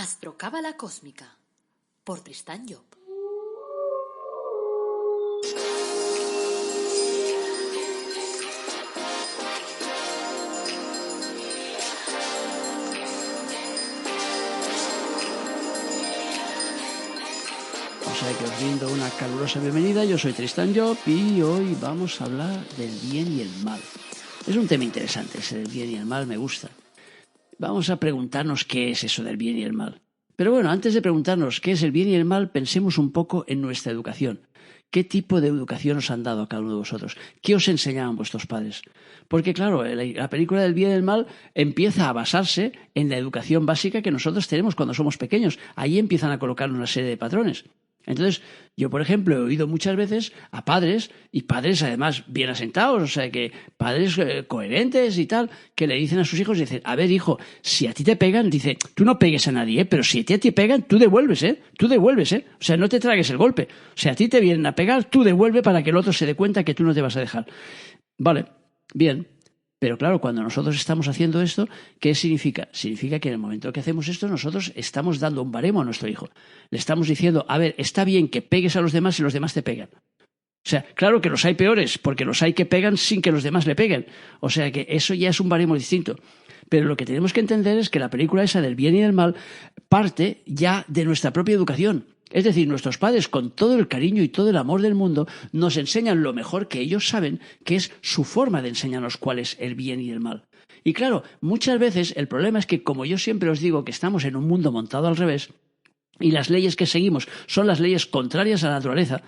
Astrocábala cósmica por Tristán Job. O sea que os brindo una calurosa bienvenida. Yo soy Tristán Job y hoy vamos a hablar del bien y el mal. Es un tema interesante, ese del bien y el mal me gusta. Vamos a preguntarnos qué es eso del bien y el mal. Pero bueno, antes de preguntarnos qué es el bien y el mal, pensemos un poco en nuestra educación. ¿Qué tipo de educación os han dado a cada uno de vosotros? ¿Qué os enseñaban vuestros padres? Porque claro, la película del bien y el mal empieza a basarse en la educación básica que nosotros tenemos cuando somos pequeños. Ahí empiezan a colocar una serie de patrones. Entonces, yo, por ejemplo, he oído muchas veces a padres, y padres además bien asentados, o sea, que padres coherentes y tal, que le dicen a sus hijos, dicen, a ver, hijo, si a ti te pegan, dice, tú no pegues a nadie, pero si a ti te pegan, tú devuelves, o sea, no te tragues el golpe. O sea, a ti te vienen a pegar, tú devuelve para que el otro se dé cuenta que tú no te vas a dejar. Vale, bien. Pero claro, cuando nosotros estamos haciendo esto, ¿qué significa? Significa que en el momento que hacemos esto, nosotros estamos dando un baremo a nuestro hijo. Le estamos diciendo, a ver, está bien que pegues a los demás si los demás te pegan. O sea, claro que los hay peores, porque los hay que pegan sin que los demás le peguen. O sea que eso ya es un baremo distinto. Pero lo que tenemos que entender es que la película esa del bien y del mal parte ya de nuestra propia educación. Es decir, nuestros padres, con todo el cariño y todo el amor del mundo, nos enseñan lo mejor que ellos saben, que es su forma de enseñarnos cuál es el bien y el mal. Y claro, muchas veces el problema es que, como yo siempre os digo, que estamos en un mundo montado al revés, y las leyes que seguimos son las leyes contrarias a la naturaleza.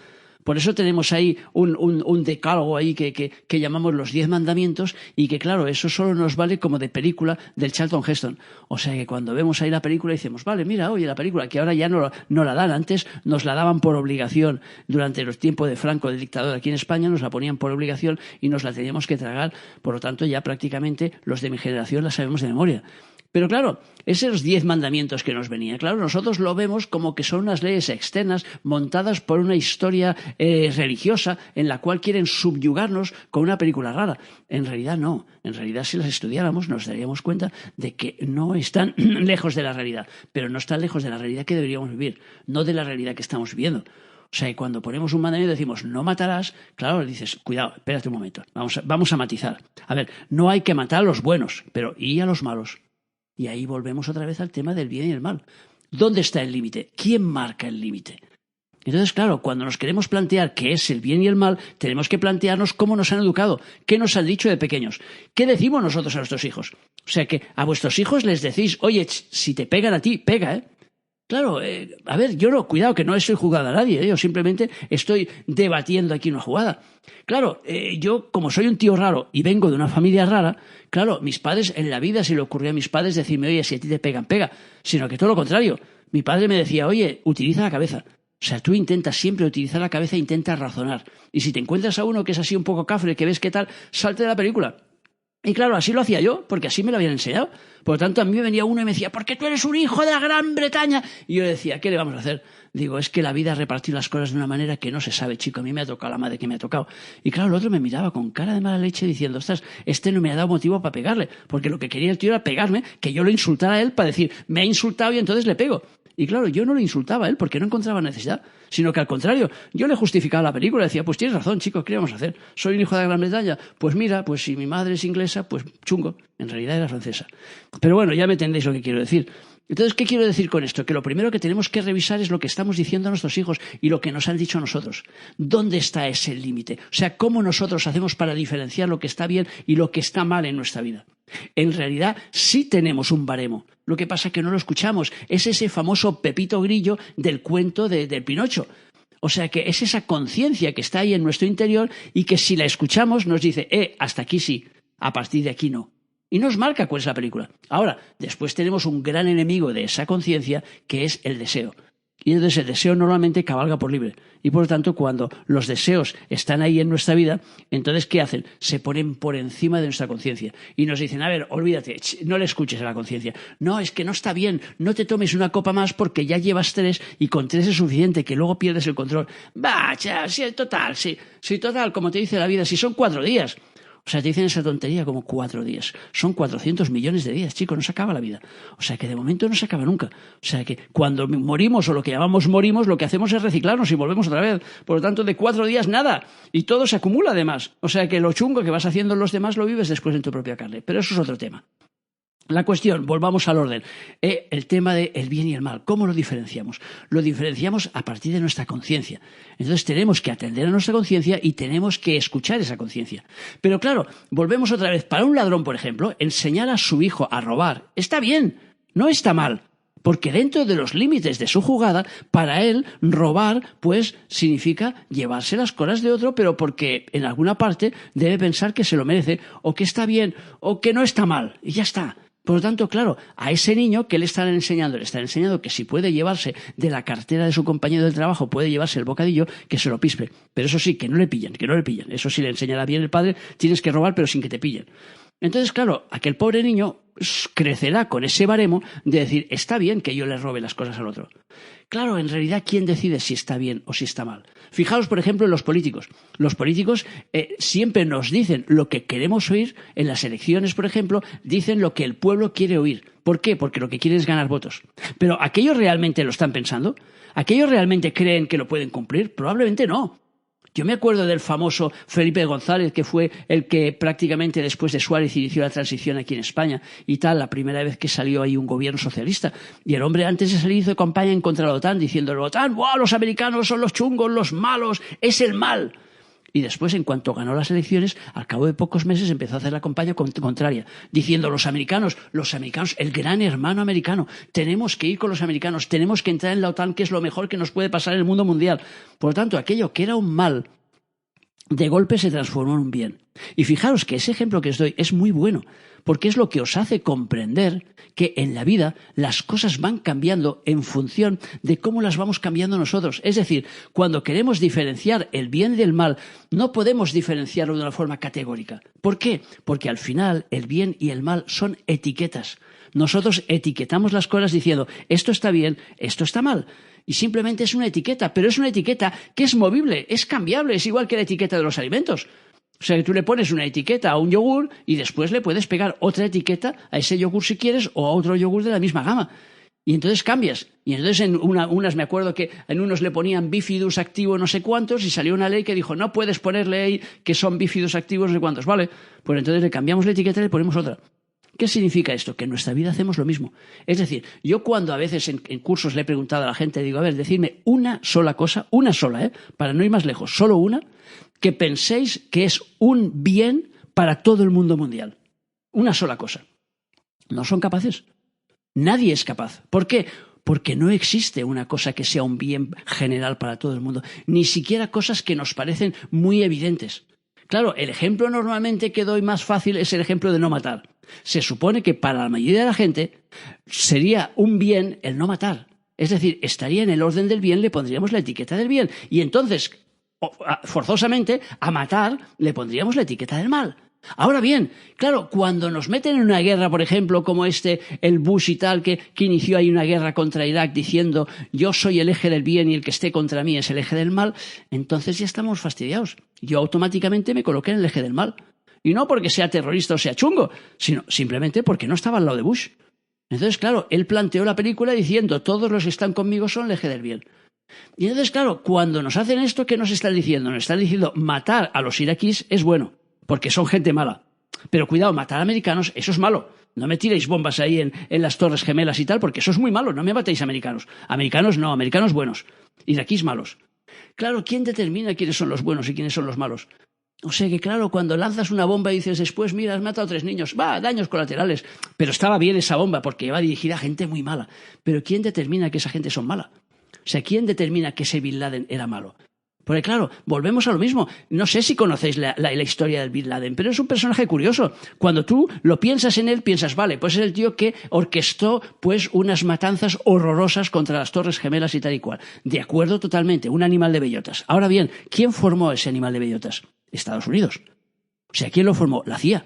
Por eso tenemos ahí un decálogo ahí que llamamos los 10 mandamientos y que, claro, eso solo nos vale como de película del Charlton Heston. O sea que cuando vemos ahí la película decimos, vale, mira, oye, la película, que ahora ya no la dan, antes nos la daban por obligación durante los tiempos de Franco, de dictador aquí en España, nos la ponían por obligación y nos la teníamos que tragar. Por lo tanto, ya prácticamente los de mi generación la sabemos de memoria. Pero claro, esos 10 mandamientos que nos venían, claro, nosotros lo vemos como que son unas leyes externas montadas por una historia religiosa en la cual quieren subyugarnos con una película rara. En realidad no, en realidad si las estudiáramos nos daríamos cuenta de que no están lejos de la realidad, pero no están lejos de la realidad que deberíamos vivir, no de la realidad que estamos viviendo. O sea, cuando ponemos un mandamiento y decimos no matarás, claro, dices, cuidado, espérate un momento, vamos a matizar. A ver, no hay que matar a los buenos, pero ¿y a los malos? Y ahí volvemos otra vez al tema del bien y el mal. ¿Dónde está el límite? ¿Quién marca el límite? Entonces, claro, cuando nos queremos plantear qué es el bien y el mal, tenemos que plantearnos cómo nos han educado, qué nos han dicho de pequeños, qué decimos nosotros a nuestros hijos. O sea, que a vuestros hijos les decís, oye, si te pegan a ti, pega, ¿eh? Claro, a ver, yo no, cuidado, que no estoy jugando a nadie, yo simplemente estoy debatiendo aquí una jugada. Claro, yo como soy un tío raro y vengo de una familia rara, claro, mis padres, en la vida se le ocurrió a mis padres decirme, oye, si a ti te pegan, pega, sino que todo lo contrario. Mi padre me decía, oye, utiliza la cabeza. O sea, tú intentas siempre utilizar la cabeza e intentas razonar. Y si te encuentras a uno que es así un poco cafre, que ves qué tal, salte de la película. Y claro, así lo hacía yo, porque así me lo habían enseñado. Por lo tanto, a mí me venía uno y me decía, porque tú eres un hijo de la Gran Bretaña. Y yo le decía, ¿qué le vamos a hacer? Digo, es que la vida ha repartido las cosas de una manera que no se sabe, chico. A mí me ha tocado la madre que me ha tocado. Y claro, el otro me miraba con cara de mala leche diciendo, ostras, este no me ha dado motivo para pegarle. Porque lo que quería el tío era pegarme, que yo lo insultara a él para decir, me ha insultado y entonces le pego. Y claro, yo no le insultaba a él porque no encontraba necesidad, sino que al contrario, yo le justificaba la película, decía, pues tienes razón, chicos, ¿qué le vamos a hacer? Soy un hijo de la Gran Bretaña, pues mira, pues si mi madre es inglesa, pues chungo, en realidad era francesa. Pero bueno, ya me entendéis lo que quiero decir. Entonces, ¿qué quiero decir con esto? Que lo primero que tenemos que revisar es lo que estamos diciendo a nuestros hijos y lo que nos han dicho a nosotros. ¿Dónde está ese límite? O sea, ¿cómo nosotros hacemos para diferenciar lo que está bien y lo que está mal en nuestra vida? En realidad sí tenemos un baremo. Lo que pasa es que no lo escuchamos. Es ese famoso Pepito Grillo del cuento del Pinocho. O sea que es esa conciencia que está ahí en nuestro interior y que si la escuchamos nos dice, hasta aquí sí, a partir de aquí no. Y nos marca cuál es la película. Ahora, después tenemos un gran enemigo de esa conciencia que es el deseo. Y entonces el deseo normalmente cabalga por libre. Y por lo tanto, cuando los deseos están ahí en nuestra vida, entonces, ¿qué hacen? Se ponen por encima de nuestra conciencia. Y nos dicen, a ver, olvídate, no le escuches a la conciencia. No, es que no está bien, no te tomes una copa más porque ya llevas 3 y con 3 es suficiente, que luego pierdes el control. Vaya, sí, total, como te dice la vida, si son 4 días. O sea, te dicen esa tontería como 4 días. Son 400 millones de días, chicos, no se acaba la vida. O sea, que de momento no se acaba nunca. O sea, que cuando morimos o lo que llamamos morimos, lo que hacemos es reciclarnos y volvemos otra vez. Por lo tanto, de 4 días nada. Y todo se acumula además. O sea, que lo chungo que vas haciendo en los demás lo vives después en tu propia carne. Pero eso es otro tema. La cuestión, volvamos al orden, el tema del bien y el mal, ¿cómo lo diferenciamos? Lo diferenciamos a partir de nuestra conciencia. Entonces tenemos que atender a nuestra conciencia y tenemos que escuchar esa conciencia. Pero claro, volvemos otra vez, para un ladrón, por ejemplo, enseñar a su hijo a robar está bien, no está mal. Porque dentro de los límites de su jugada, para él, robar, pues, significa llevarse las cosas de otro, pero porque en alguna parte debe pensar que se lo merece, o que está bien, o que no está mal, y ya está. Por lo tanto, claro, a ese niño, ¿qué le están enseñando? Le están enseñando que si puede llevarse de la cartera de su compañero del trabajo, puede llevarse el bocadillo, que se lo pispe. Pero eso sí, que no le pillen, que no le pillen. Eso sí le enseñará bien el padre, tienes que robar, pero sin que te pillen. Entonces, claro, aquel pobre niño crecerá con ese baremo de decir, está bien que yo le robe las cosas al otro. Claro, en realidad, ¿quién decide si está bien o si está mal? Fijaos, por ejemplo, en los políticos. Los políticos siempre nos dicen lo que queremos oír. En las elecciones, por ejemplo, dicen lo que el pueblo quiere oír. ¿Por qué? Porque lo que quieren es ganar votos. Pero ¿aquellos realmente lo están pensando? ¿Aquellos realmente creen que lo pueden cumplir? Probablemente no. Yo me acuerdo del famoso Felipe González, que fue el que prácticamente después de Suárez inició la transición aquí en España y tal, la primera vez que salió ahí un gobierno socialista. Y el hombre antes de salir hizo campaña en contra de la OTAN, diciendo, la OTAN, ¡wow! Los americanos son los chungos, los malos, es el mal. Y después, en cuanto ganó las elecciones, al cabo de pocos meses empezó a hacer la campaña contraria, diciendo los americanos, el gran hermano americano, tenemos que ir con los americanos, tenemos que entrar en la OTAN, que es lo mejor que nos puede pasar en el mundo mundial. Por lo tanto, aquello que era un mal, de golpe se transformó en un bien. Y fijaros que ese ejemplo que os doy es muy bueno, porque es lo que os hace comprender que en la vida las cosas van cambiando en función de cómo las vamos cambiando nosotros. Es decir, cuando queremos diferenciar el bien del mal, no podemos diferenciarlo de una forma categórica. ¿Por qué? Porque al final el bien y el mal son etiquetas. Nosotros etiquetamos las cosas diciendo, esto está bien, esto está mal. Y simplemente es una etiqueta, pero es una etiqueta que es movible, es cambiable, es igual que la etiqueta de los alimentos. O sea, que tú le pones una etiqueta a un yogur y después le puedes pegar otra etiqueta a ese yogur si quieres o a otro yogur de la misma gama. Y entonces cambias. Y entonces en unas me acuerdo que en unos le ponían bifidus activo no sé cuántos y salió una ley que dijo no puedes ponerle ahí que son bifidus activos no sé cuántos. Vale, pues entonces le cambiamos la etiqueta y le ponemos otra. ¿Qué significa esto? Que en nuestra vida hacemos lo mismo. Es decir, yo cuando a veces en cursos le he preguntado a la gente, digo, a ver, decidme una sola cosa, una sola, para no ir más lejos, solo una, que penséis que es un bien para todo el mundo mundial. Una sola cosa. No son capaces. Nadie es capaz. ¿Por qué? Porque no existe una cosa que sea un bien general para todo el mundo, ni siquiera cosas que nos parecen muy evidentes. Claro, el ejemplo normalmente que doy más fácil es el ejemplo de no matar. Se supone que para la mayoría de la gente sería un bien el no matar. Es decir, estaría en el orden del bien, le pondríamos la etiqueta del bien. Y entonces, forzosamente, a matar le pondríamos la etiqueta del mal. Ahora bien, claro, cuando nos meten en una guerra, por ejemplo, como el Bush y tal, que inició ahí una guerra contra Irak diciendo yo soy el eje del bien y el que esté contra mí es el eje del mal, entonces ya estamos fastidiados. Yo automáticamente me coloqué en el eje del mal. Y no porque sea terrorista o sea chungo, sino simplemente porque no estaba al lado de Bush. Entonces, claro, él planteó la película diciendo todos los que están conmigo son el eje del bien. Y entonces, claro, cuando nos hacen esto, ¿qué nos están diciendo? Nos están diciendo matar a los iraquíes es bueno, porque son gente mala. Pero cuidado, matar a americanos, eso es malo. No me tiréis bombas ahí en las Torres Gemelas y tal, porque eso es muy malo. No me matéis americanos. Americanos no, americanos buenos. Iraquíes malos. Claro, ¿quién determina quiénes son los buenos y quiénes son los malos? O sea que, claro, cuando lanzas una bomba y dices después, mira, has matado a 3 niños, daños colaterales. Pero estaba bien esa bomba porque iba dirigida a gente muy mala. Pero ¿quién determina que esa gente son mala? O sea, ¿quién determina que ese Bin Laden era malo? Porque claro, volvemos a lo mismo. No sé si conocéis la historia del Bin Laden, pero es un personaje curioso. Cuando tú lo piensas en él, piensas, vale, pues es el tío que orquestó pues unas matanzas horrorosas contra las Torres Gemelas y tal y cual. De acuerdo totalmente, un animal de bellotas. Ahora bien, ¿quién formó ese animal de bellotas? Estados Unidos. O sea, ¿quién lo formó? La CIA.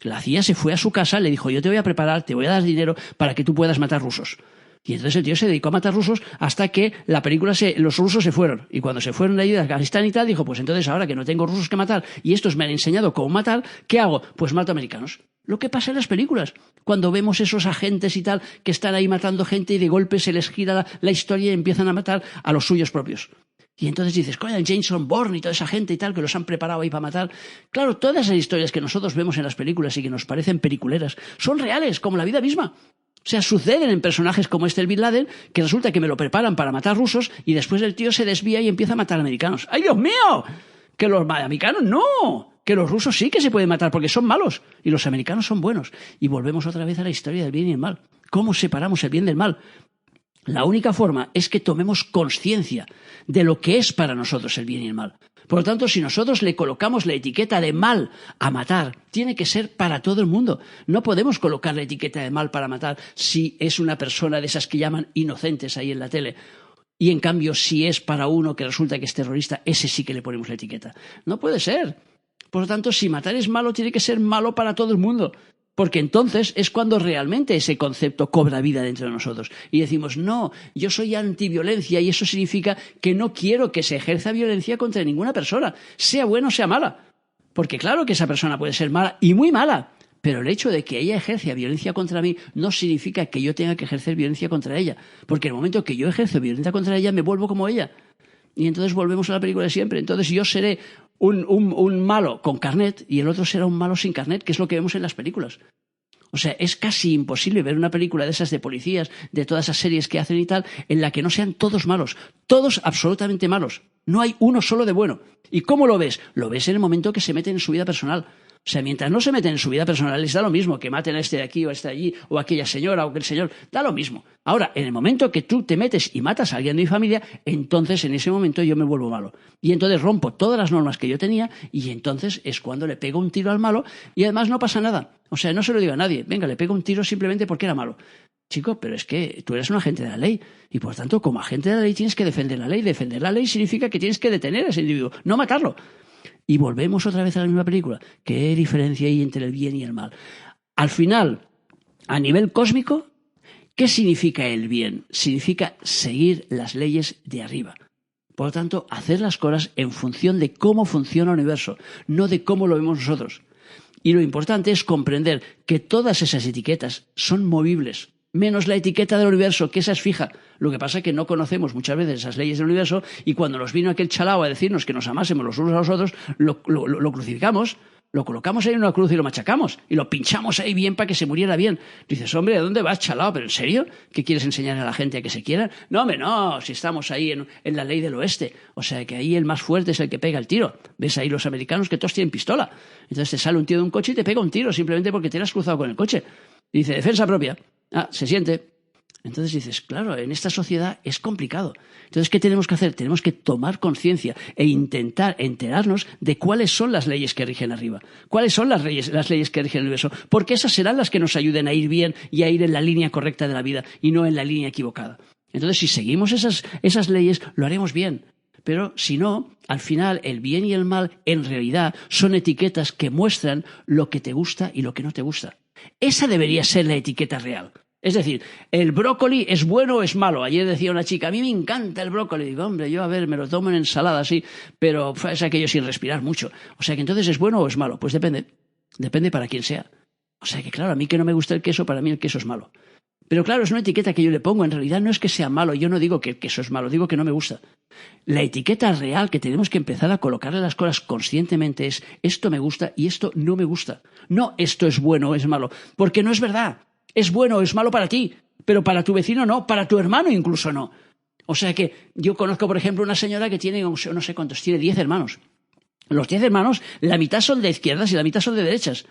La CIA se fue a su casa, le dijo, yo te voy a preparar, te voy a dar dinero para que tú puedas matar rusos. Y entonces el tío se dedicó a matar rusos hasta que los rusos se fueron. Y cuando se fueron de allí de Afganistán y tal, dijo, pues entonces ahora que no tengo rusos que matar y estos me han enseñado cómo matar, ¿qué hago? Pues mato americanos. Lo que pasa en las películas, cuando vemos esos agentes y tal que están ahí matando gente y de golpe se les gira la historia y empiezan a matar a los suyos propios. Y entonces dices, coño, Jason Bourne y toda esa gente y tal que los han preparado ahí para matar. Claro, todas esas historias que nosotros vemos en las películas y que nos parecen peliculeras son reales, como la vida misma. O sea, suceden en personajes como el Bin Laden, que resulta que me lo preparan para matar rusos y después el tío se desvía y empieza a matar americanos. ¡Ay, Dios mío! Que los americanos no, que los rusos sí que se pueden matar porque son malos y los americanos son buenos. Y volvemos otra vez a la historia del bien y el mal. ¿Cómo separamos el bien del mal? La única forma es que tomemos conciencia de lo que es para nosotros el bien y el mal. Por lo tanto, si nosotros le colocamos la etiqueta de mal a matar, tiene que ser para todo el mundo. No podemos colocar la etiqueta de mal para matar si es una persona de esas que llaman inocentes ahí en la tele. Y en cambio, si es para uno que resulta que es terrorista, ese sí que le ponemos la etiqueta. No puede ser. Por lo tanto, si matar es malo, tiene que ser malo para todo el mundo. Porque entonces es cuando realmente ese concepto cobra vida dentro de nosotros. Y decimos, no, yo soy antiviolencia y eso significa que no quiero que se ejerza violencia contra ninguna persona, sea buena o sea mala. Porque claro que esa persona puede ser mala y muy mala, pero el hecho de que ella ejerza violencia contra mí no significa que yo tenga que ejercer violencia contra ella. Porque en el momento que yo ejerzo violencia contra ella, me vuelvo como ella. Y entonces volvemos a la película de siempre. Entonces yo seré un malo con carnet y el otro será un malo sin carnet, que es lo que vemos en las películas. O sea, es casi imposible ver una película de esas de policías, de todas esas series que hacen y tal, en la que no sean todos malos, todos absolutamente malos. No hay uno solo de bueno. ¿Y cómo lo ves? Lo ves en el momento que se meten en su vida personal. O sea, mientras no se meten en su vida personal, les da lo mismo que maten a este de aquí o a este de allí, o a aquella señora o aquel señor, da lo mismo. Ahora, en el momento que tú te metes y matas a alguien de mi familia, entonces en ese momento yo me vuelvo malo. Y entonces rompo todas las normas que yo tenía y entonces es cuando le pego un tiro al malo y además no pasa nada. O sea, no se lo digo a nadie, venga, le pego un tiro simplemente porque era malo. Chico, pero es que tú eres un agente de la ley y por tanto como agente de la ley tienes que defender la ley. Defender la ley significa que tienes que detener a ese individuo, no matarlo. Y volvemos otra vez a la misma película. ¿Qué diferencia hay entre el bien y el mal? Al final, a nivel cósmico, ¿qué significa el bien? Significa seguir las leyes de arriba. Por lo tanto, hacer las cosas en función de cómo funciona el universo, no de cómo lo vemos nosotros. Y lo importante es comprender que todas esas etiquetas son movibles, menos la etiqueta del universo, que esa es fija. Lo que pasa es que no conocemos muchas veces esas leyes del universo y cuando nos vino aquel chalao a decirnos que nos amásemos los unos a los otros, lo crucificamos, lo colocamos ahí en una cruz y lo machacamos y lo pinchamos ahí bien para que se muriera bien. Dices, hombre, ¿a dónde vas, chalao? ¿Pero en serio? ¿Qué quieres enseñar a la gente a que se quieran? No, hombre, no, si estamos ahí en la ley del oeste. O sea, que ahí el más fuerte es el que pega el tiro. Ves ahí los americanos que todos tienen pistola. Entonces te sale un tío de un coche y te pega un tiro simplemente porque te has cruzado con el coche. Y dice, defensa propia. Ah, se siente. Entonces dices, claro, en esta sociedad es complicado. Entonces, ¿qué tenemos que hacer? Tenemos que tomar conciencia e intentar enterarnos de cuáles son las leyes que rigen arriba. ¿Cuáles son las leyes que rigen el universo? Porque esas serán las que nos ayuden a ir bien y a ir en la línea correcta de la vida y no en la línea equivocada. Entonces, si seguimos esas leyes, lo haremos bien. Pero si no, al final el bien y el mal en realidad son etiquetas que muestran lo que te gusta y lo que no te gusta. Esa debería ser la etiqueta real. Es decir, ¿el brócoli es bueno o es malo? Ayer decía una chica, a mí me encanta el brócoli. Digo, hombre, yo a ver, me lo tomo en ensalada, sí, pero es aquello sin respirar mucho. O sea que entonces, ¿es bueno o es malo? Pues depende. Depende para quién sea. O sea que claro, a mí que no me gusta el queso, para mí el queso es malo. Pero claro, es una etiqueta que yo le pongo. En realidad no es que sea malo, yo no digo que el queso es malo, digo que no me gusta. La etiqueta real que tenemos que empezar a colocarle las cosas conscientemente es esto me gusta y esto no me gusta. No esto es bueno o es malo, porque no es verdad. Es bueno o es malo para ti, pero para tu vecino no, para tu hermano incluso no. O sea que yo conozco, por ejemplo, una señora que tiene, no sé cuántos, tiene 10 hermanos. Los 10 hermanos, la mitad son de izquierdas y la mitad son de derechas.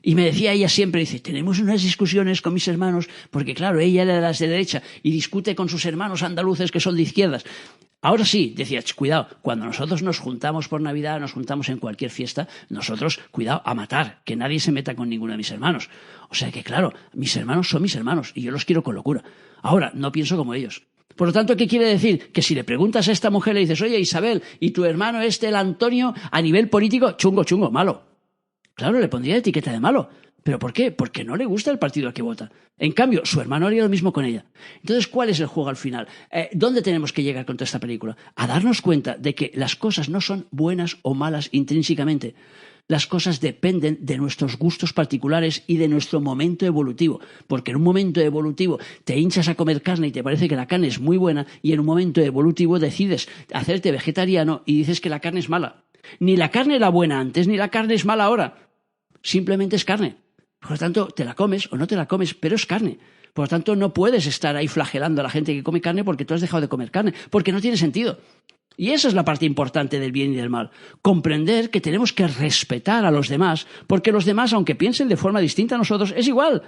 Y me decía ella siempre, dice, tenemos unas discusiones con mis hermanos, porque claro, ella era de las de derecha y discute con sus hermanos andaluces que son de izquierdas. Ahora sí, decía, cuidado, cuando nosotros nos juntamos por Navidad, nos juntamos en cualquier fiesta, nosotros, cuidado, a matar, que nadie se meta con ninguno de mis hermanos. O sea que, claro, mis hermanos son mis hermanos y yo los quiero con locura. Ahora, no pienso como ellos. Por lo tanto, ¿qué quiere decir? Que si le preguntas a esta mujer, le dices, oye, Isabel, ¿y tu hermano el Antonio, a nivel político, chungo, malo? Claro, le pondría etiqueta de malo. ¿Pero por qué? Porque no le gusta el partido al que vota. En cambio, su hermano haría lo mismo con ella. Entonces, ¿cuál es el juego al final? ¿Dónde tenemos que llegar con toda esta película? A darnos cuenta de que las cosas no son buenas o malas intrínsecamente. Las cosas dependen de nuestros gustos particulares y de nuestro momento evolutivo. Porque en un momento evolutivo te hinchas a comer carne y te parece que la carne es muy buena, y en un momento evolutivo decides hacerte vegetariano y dices que la carne es mala. Ni la carne era buena antes, ni la carne es mala ahora. Simplemente es carne. Por lo tanto, te la comes o no te la comes, pero es carne. Por lo tanto, no puedes estar ahí flagelando a la gente que come carne porque tú has dejado de comer carne, porque no tiene sentido. Y esa es la parte importante del bien y del mal. Comprender que tenemos que respetar a los demás, porque los demás, aunque piensen de forma distinta a nosotros, es igual.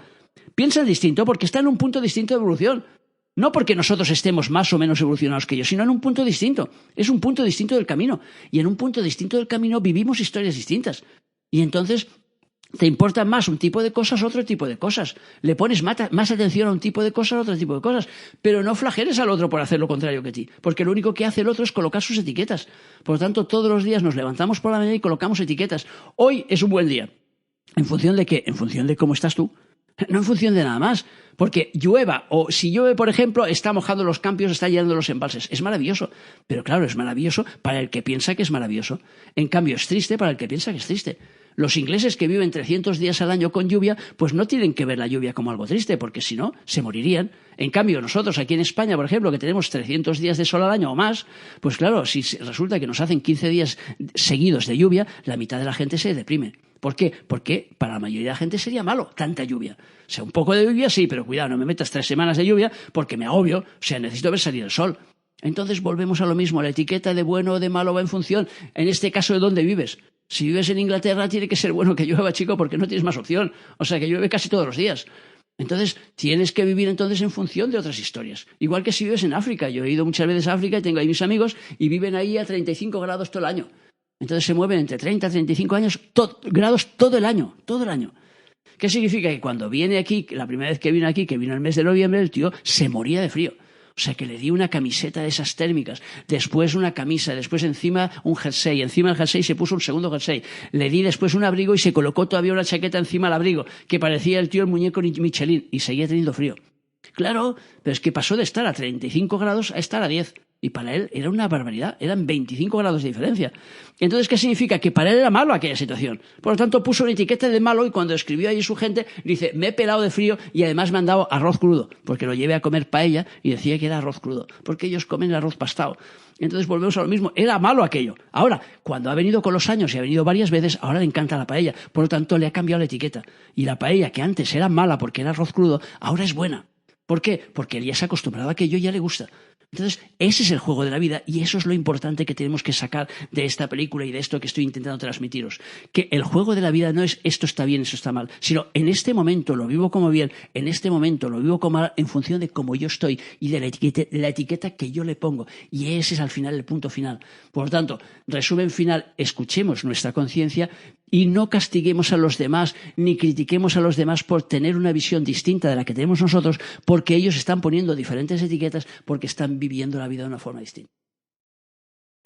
Piensan distinto porque están en un punto distinto de evolución. No porque nosotros estemos más o menos evolucionados que ellos, sino en un punto distinto. Es un punto distinto del camino. Y en un punto distinto del camino vivimos historias distintas. Y entonces te importa más un tipo de cosas, otro tipo de cosas. Le pones más atención a un tipo de cosas, a otro tipo de cosas. Pero no flageles al otro por hacer lo contrario que ti. Porque lo único que hace el otro es colocar sus etiquetas. Por lo tanto, todos los días nos levantamos por la mañana y colocamos etiquetas. Hoy es un buen día. ¿En función de qué? En función de cómo estás tú. No en función de nada más. Porque llueva, o si llueve, por ejemplo, está mojando los campos, está llenando los embalses. Es maravilloso. Pero claro, es maravilloso para el que piensa que es maravilloso. En cambio, es triste para el que piensa que es triste. Los ingleses que viven 300 días al año con lluvia, pues no tienen que ver la lluvia como algo triste, porque si no, se morirían. En cambio, nosotros aquí en España, por ejemplo, que tenemos 300 días de sol al año o más, pues claro, si resulta que nos hacen 15 días seguidos de lluvia, la mitad de la gente se deprime. ¿Por qué? Porque para la mayoría de la gente sería malo tanta lluvia. O sea, un poco de lluvia sí, pero cuidado, no me metas 3 semanas de lluvia porque me agobio. O sea, necesito ver salir el sol. Entonces volvemos a lo mismo. La etiqueta de bueno o de malo va en función, en este caso, de dónde vives. Si vives en Inglaterra, tiene que ser bueno que llueva, chico, porque no tienes más opción. O sea, que llueve casi todos los días. Entonces, tienes que vivir entonces en función de otras historias. Igual que si vives en África. Yo he ido muchas veces a África y tengo ahí mis amigos y viven ahí a 35 grados todo el año. Entonces se mueven entre 30 y 35 grados todo el año. Todo el año. ¿Qué significa? Que cuando viene aquí, la primera vez que vino aquí, que vino el mes de noviembre, el tío se moría de frío. O sea, que le di una camiseta de esas térmicas, después una camisa, después encima un jersey, encima del jersey se puso un segundo jersey, le di después un abrigo y se colocó todavía una chaqueta encima del abrigo, que parecía el tío el muñeco Michelin, y seguía teniendo frío. Claro, pero es que pasó de estar a 35 grados a estar a 10. Y para él era una barbaridad, eran 25 grados de diferencia. Entonces, ¿qué significa? Que para él era malo aquella situación. Por lo tanto, puso una etiqueta de malo y cuando escribió ahí su gente, dice, me he pelado de frío y además me han dado arroz crudo, porque lo llevé a comer paella y decía que era arroz crudo, porque ellos comen el arroz pastado. Entonces volvemos a lo mismo, era malo aquello. Ahora, cuando ha venido con los años y ha venido varias veces, ahora le encanta la paella. Por lo tanto, le ha cambiado la etiqueta. Y la paella, que antes era mala porque era arroz crudo, ahora es buena. ¿Por qué? Porque él ya se ha acostumbrado a aquello y ya le gusta. Entonces, ese es el juego de la vida y eso es lo importante que tenemos que sacar de esta película y de esto que estoy intentando transmitiros. Que el juego de la vida no es esto está bien, esto está mal, sino en este momento lo vivo como bien, en este momento lo vivo como mal en función de cómo yo estoy y de la etiqueta que yo le pongo. Y ese es al final el punto final. Por lo tanto, resumen final, escuchemos nuestra conciencia y no castiguemos a los demás ni critiquemos a los demás por tener una visión distinta de la que tenemos nosotros porque ellos están poniendo diferentes etiquetas porque están viviendo la vida de una forma distinta.